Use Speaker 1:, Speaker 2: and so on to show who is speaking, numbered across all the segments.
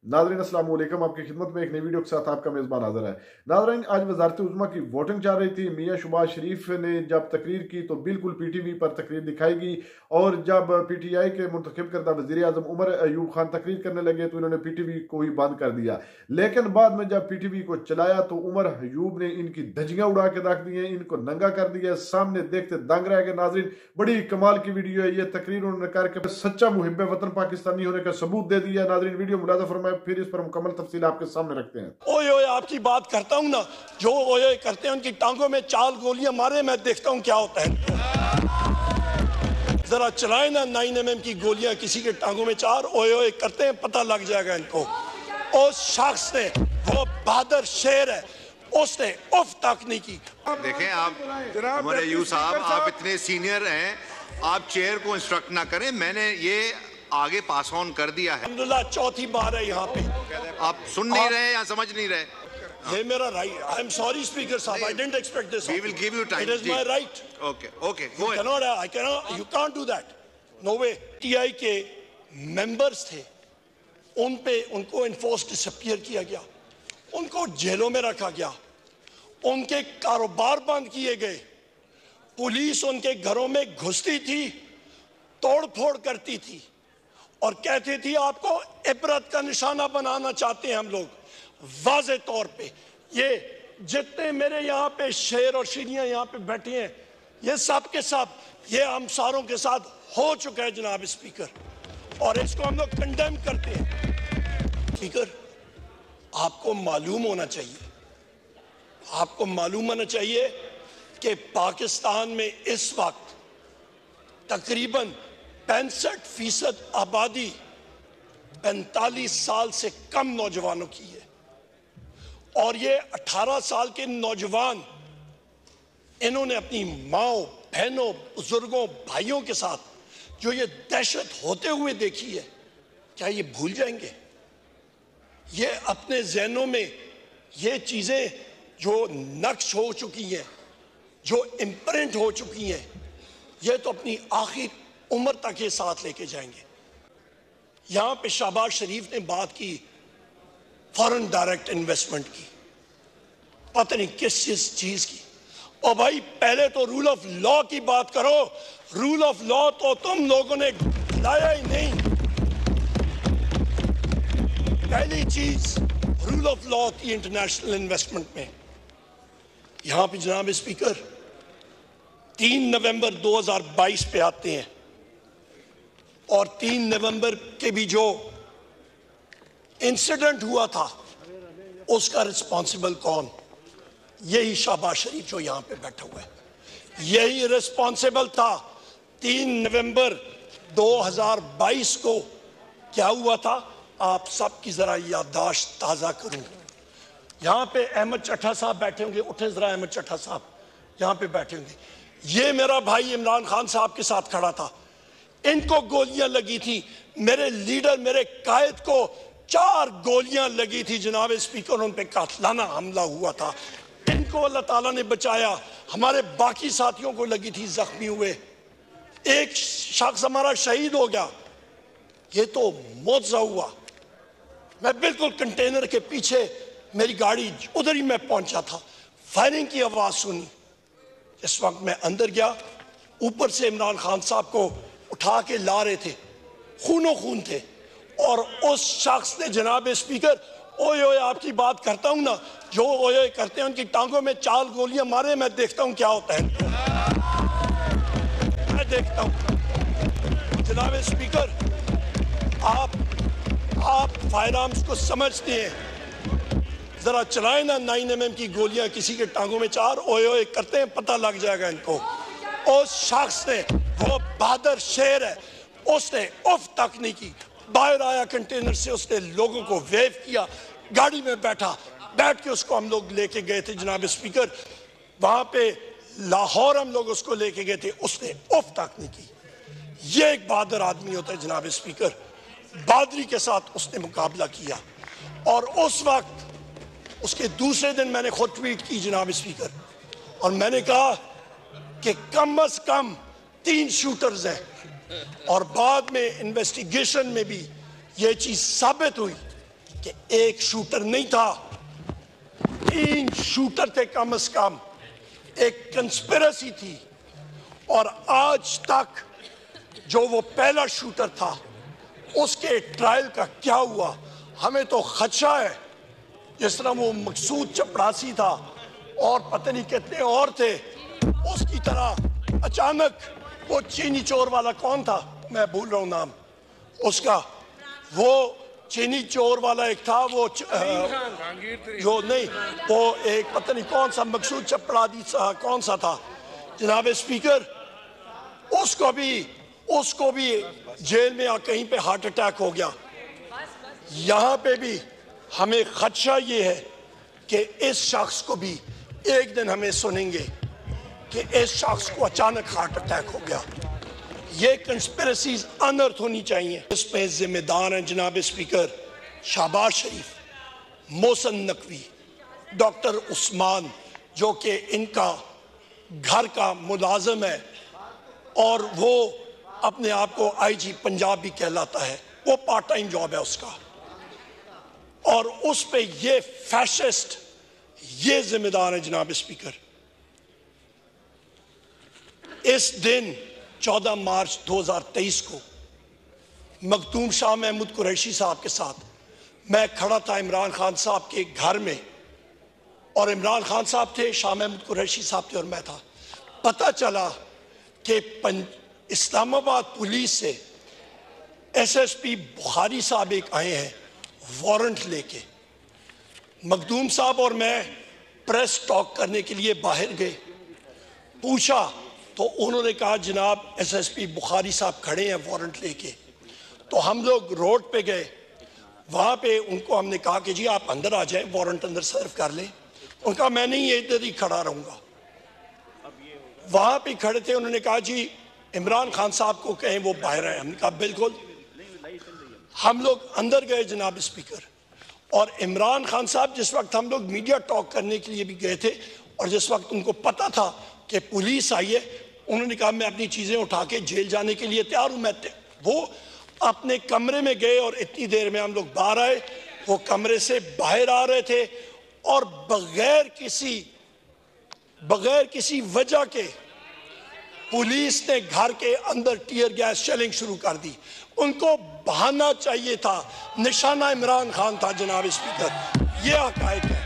Speaker 1: नाज़रीन अस्सलाम वालेकुम, आपकी खिदमत में एक नई वीडियो के साथ आपका मेज़बान हाज़िर है। नाज़रीन, आज वज़ारत उज़्मा की वोटिंग चल रही थी। मियां शहबाज शरीफ ने जब तकरीर की तो बिल्कुल PTV पर तकरीर दिखाई गई, और जब PTI के मुंतखब करदा वज़ीर आज़म उमर अयूब खान तकरीर करने लगे तो इन्होंने PTV को ही बंद कर दिया। लेकिन बाद में जब PTV को चलाया तो उमर अयूब ने इनकी धज्जियां उड़ा के रख दी हैं, इनको नंगा कर दिया, सामने देखते दंग रह गए। नाज़रीन, बड़ी कमाल की वीडियो है। ये तकरीर उन्होंने करके सच्चा मुहिब्बे वतन पाकिस्तानी होने का सबूत दे दिया। नाज़रीन, वीडियो मुलाज़ा फरमाए, फिर इस पर मुकम्मल तफसील आपके सामने रखते हैं।
Speaker 2: ओए ओए आपकी बात करता हूँ ना, जो ओए ओए करते हैं उनकी टांगों में 4 गोलियां मारे, मैं देखता हूँ क्या होता है। जरा चलाए ना 9mm की गोलियां किसी के टांगों में 4, ओए ओए करते हैं, पता लग जाएगा इनको। उस शख्स ने, वो बहादुर शेर है, उसने उफ तक नहीं की।
Speaker 3: देखें आप उमर अयूब साहब, आप इतने सीनियर हैं, आप चेयर को इंस्ट्रक्ट ना करें। मैंने ये आगे पास ऑन कर दिया है।
Speaker 2: अल्हम्दुलिल्लाह चौथी बार है यहाँ पे।
Speaker 3: आप सुन नहीं रहे या समझ नहीं रहे?
Speaker 2: ये मेरा right. I am sorry speaker साहब, I didn't expect this.
Speaker 3: We will give you time.
Speaker 2: It is my right.
Speaker 3: Okay okay,
Speaker 2: I can you can't do that, no way. TI के मेंबर्स थे, उन पे उनको इन्फोर्स डिसअपीयर किया गया, उनको जेलों में रखा गया, उनके कारोबार बंद किए गए, पुलिस उनके घरों में घुसती थी, तोड़ फोड़ करती थी और कहती थी आपको इबरत का निशाना बनाना चाहते हैं हम लोग। वाज़े तौर पे ये जितने मेरे यहाँ पे शेर और शेरियाँ यहाँ पे बैठे हैं, ये सब के सब ये हम सारों के साथ हो चुका है जनाब स्पीकर, और इसको हम लोग कंडेम करते हैं। स्पीकर, आपको मालूम होना चाहिए, आपको मालूम होना चाहिए कि पाकिस्तान में इस वक्त तकरीबन 65% आबादी 45 साल से कम नौजवानों की है, और ये 18 साल के नौजवान, इन्होंने अपनी माओ, बहनों, बुजुर्गों, भाइयों के साथ जो ये दहशत होते हुए देखी है, क्या ये भूल जाएंगे? ये अपने जहनों में ये चीज़ें जो नक्श हो चुकी हैं, जो इम्प्रिंट हो चुकी हैं, ये तो अपनी आखिर उम्र तक ये साथ लेके जाएंगे। यहाँ पे शहबाज शरीफ ने बात की फॉरेन डायरेक्ट इन्वेस्टमेंट की, पता नहीं किस चीज की। और भाई पहले तो रूल ऑफ लॉ की बात करो। रूल ऑफ लॉ तो तुम लोगों ने लाया ही नहीं। पहली चीज रूल ऑफ लॉ थी इंटरनेशनल इन्वेस्टमेंट में। यहाँ पे जनाब स्पीकर 3 नवंबर 2022 पे आते हैं, और 3 नवंबर के भी जो इंसिडेंट हुआ था उसका रिस्पॉन्सिबल कौन? यही शहबाज शरीफ जो यहाँ पे बैठा हुआ है, यही रिस्पॉन्सिबल था। 3 नवंबर 2022 को क्या हुआ था, आप सबकी जरा याददाश्त ताज़ा करूं। यहाँ पे अहमद चट्टा साहब बैठे होंगे, उठे जरा अहमद चट्टा साहब यहाँ पे बैठे होंगे। ये मेरा भाई इमरान खान साहब के साथ खड़ा था, इनको गोलियां लगी थी। मेरे लीडर, मेरे कायद को 4 गोलियां लगी थी जनाब स्पीकर, उन पे कातलाना हमला हुआ था। इनको अल्लाह ताला ने बचाया, हमारे बाकी साथियों को लगी थी, जख्मी हुए। एक शख्स हमारा शहीद हो गया, ये तो मौजज़ा हुआ। मैं बिल्कुल कंटेनर के पीछे, मेरी गाड़ी उधर ही मैं पहुंचा था, फायरिंग की आवाज सुनी। इस वक्त मैं अंदर गया, ऊपर से इमरान खान साहब को उठा के ला रहे थे, खूनो खून थे, और उस शख्स ने जनाब स्पीकर, ओए ओए आपकी बात करता हूँ ना, जो ओए ओए करते हैं उनकी टांगों में 4 गोलियां मारे, मैं देखता हूँ क्या होता है। मैं देखता हूँ जनाब स्पीकर, आप फायर आर्म्स को समझते हैं, जरा चलाए ना 9mm की गोलियां किसी के टांगों में 4, ओए ओए करते हैं, पता लग जाएगा इनको। उस शख्स ने, वो बहादुर शेर है, उसने उफ तक नहीं की। बाहर आया कंटेनर से, उसने लोगों को वेव किया, गाड़ी में बैठ के उसको हम लोग लेके गए थे जनाब स्पीकर। वहां पे लाहौर हम लोग उसको लेके गए थे, उसने उफ तक नहीं की। ये एक बहादुर आदमी होता है जनाब स्पीकर। बहादुरी के साथ उसने मुकाबला किया, और उस वक्त उसके दूसरे दिन मैंने खुद ट्वीट की जनाब स्पीकर, और मैंने कहा कि कम अज कम 3 शूटर्स हैं, और बाद में इन्वेस्टिगेशन में भी ये चीज साबित हुई कि एक शूटर नहीं था, 3 शूटर थे कम से कम, एक कंस्पिरेसी थी। और आज तक जो वो पहला शूटर था उसके ट्रायल का क्या हुआ, हमें तो खदशा है। जिस तरह वो मकसूद चपड़ासी था और पता नहीं कितने और थे, उसकी तरह अचानक वो चीनी चोर वाला कौन था, मैं भूल रहा हूँ नाम उसका, वो चीनी चोर वाला एक था, वो जो नहीं, वो एक पता नहीं कौन सा मकसूद चपड़ासी कौन सा था जनाब स्पीकर, उसको भी जेल में कहीं पे हार्ट अटैक हो गया। यहाँ पे भी हमें खदशा ये है कि इस शख्स को भी एक दिन हमें सुनेंगे कि इस शख्स को अचानक हार्ट अटैक हो गया। ये कंस्पिरेसीज अनर्थ होनी चाहिए। इसमें जिम्मेदार हैं जनाब स्पीकर शहबाज शरीफ, मोहसिन नकवी, डॉक्टर उस्मान जो कि इनका घर का मुलाजिम है और वो अपने आप को IG पंजाब भी कहलाता है, वो पार्ट टाइम जॉब है उसका, और उस पे ये फैशिस्ट ये जिम्मेदार है जनाब स्पीकर। इस दिन 14 मार्च 2023 को मखदूम शाह महमूद कुरैशी साहब के साथ मैं खड़ा था इमरान खान साहब के घर में, और इमरान खान साहब थे, शाह महमूद कुरैशी साहब थे और मैं था। पता चला कि इस्लामाबाद पुलिस से SSP बुखारी साहब एक आए हैं वारंट लेके। मखदूम साहब और मैं प्रेस टॉक करने के लिए बाहर गए, पूछा तो उन्होंने कहा जनाब SSP बुखारी साहब खड़े हैं वारंट लेके। तो हम लोग रोड पे गए, वहाँ पे उनको हमने कहा कि जी आप अंदर आ जाएं, वारंट अंदर सर्व कर लें। उनका मैं नहीं इधर ही खड़ा रहूँगा। वहाँ पे खड़े थे, उन्होंने कहा जी इमरान खान साहब को कहें वो बाहर आए। हमने कहा बिल्कुल। हम लोग अंदर गए जनाब स्पीकर, और इमरान खान साहब जिस वक्त हम लोग मीडिया टॉक करने के लिए भी गए थे और जिस वक्त उनको पता था कि पुलिस आई है, उन्होंने कहा मैं अपनी चीज़ें उठा के जेल जाने के लिए तैयार हूँ। वो अपने कमरे में गए और इतनी देर में हम लोग बाहर आए। वो कमरे से बाहर आ रहे थे और बगैर किसी वजह के पुलिस ने घर के अंदर टीयर गैस शेलिंग शुरू कर दी। उनको बहाना चाहिए था, निशाना इमरान खान था जनाब स्पीकर। ये हकायक है।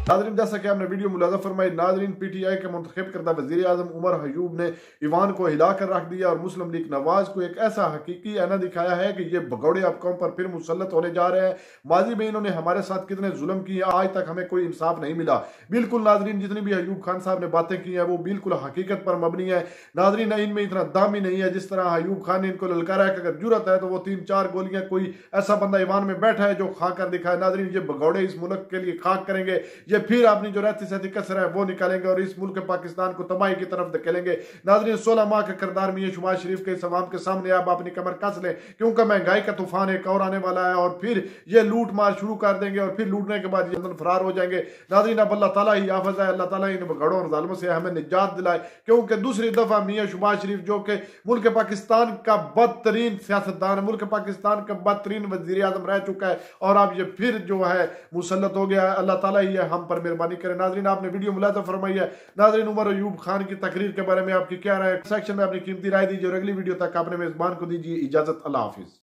Speaker 1: नाज़रीन, जैसा कि हमने वीडियो मुलाज़ा फरमाई, नाज़रीन PTI के मुंतखब करदा वज़ीर आज़म उमर हयूब ने ईवान को हिला कर रख दिया और मुस्लिम लीग नवाज को एक ऐसा हकीकी आईना दिखाया है कि ये भगौड़े अब कौम पर फिर मुसल्लत होने जा रहे हैं। माजी में इन्होंने हमारे साथ कितने जुल्म किए, आज तक हमें कोई इंसाफ नहीं मिला। बिल्कुल नाज़रीन, जितनी भी हयूब खान साहब ने बातें की हैं वो बिल्कुल हकीकत पर मबनी है। नाज़रीन, इनमें इतना दम ही नहीं है जिस तरह हयूब खान ने इनको ललकारा है कि अगर जुर्रत है तो वो 3-4 गोलियां कोई ऐसा बंदा ईवान में बैठा है जो खा कर दिखाए। नाज़रीन, ये भगौड़े इस मुल्क के लिए खाक करेंगे, ये फिर अपनी जो रहती सहती कसर है वो निकालेंगे और इस मुल्क पाकिस्तान को तबाही की तरफ धकेलेंगे। नाज़रीन, 16 माह का किरदार मियां शहबाज शरीफ के सवाम के सामने आप अपनी कमर कस लें, क्योंकि महंगाई का तूफान एक और आने वाला है और फिर ये लूट मार शुरू कर देंगे और फिर लूटने के बाद ये फरार हो जाएंगे। नाज़रीन, अब अल्लाह ताला ही हाफ़िज़ है, अल्लाह ताला इन भगौड़ों और ज़ालिमों से हमें निजात दिलाए, क्योंकि दूसरी दफा मियां शहबाज शरीफ जो कि मुल्क पाकिस्तान का बदतरीन सियासतदान है, मुल्क पाकिस्तान का बदतरीन वज़ीर आज़म रह चुका है और अब ये फिर जो है मुसल्लत हो गया है। अल्लाह ताला ही हम पर मेहरबानी करे। नाज़रीन, आपने वीडियो मुलाज़ा फरमाई है। नाज़रीन, उमर अयूब खान की तकरीर के बारे में आपकी क्या राय है? सेक्शन में अपनी कीमती राय दीजिए और अगली वीडियो तक अपने मेज़बान को दीजिए इजाज़त। अल्लाह हाफिज़।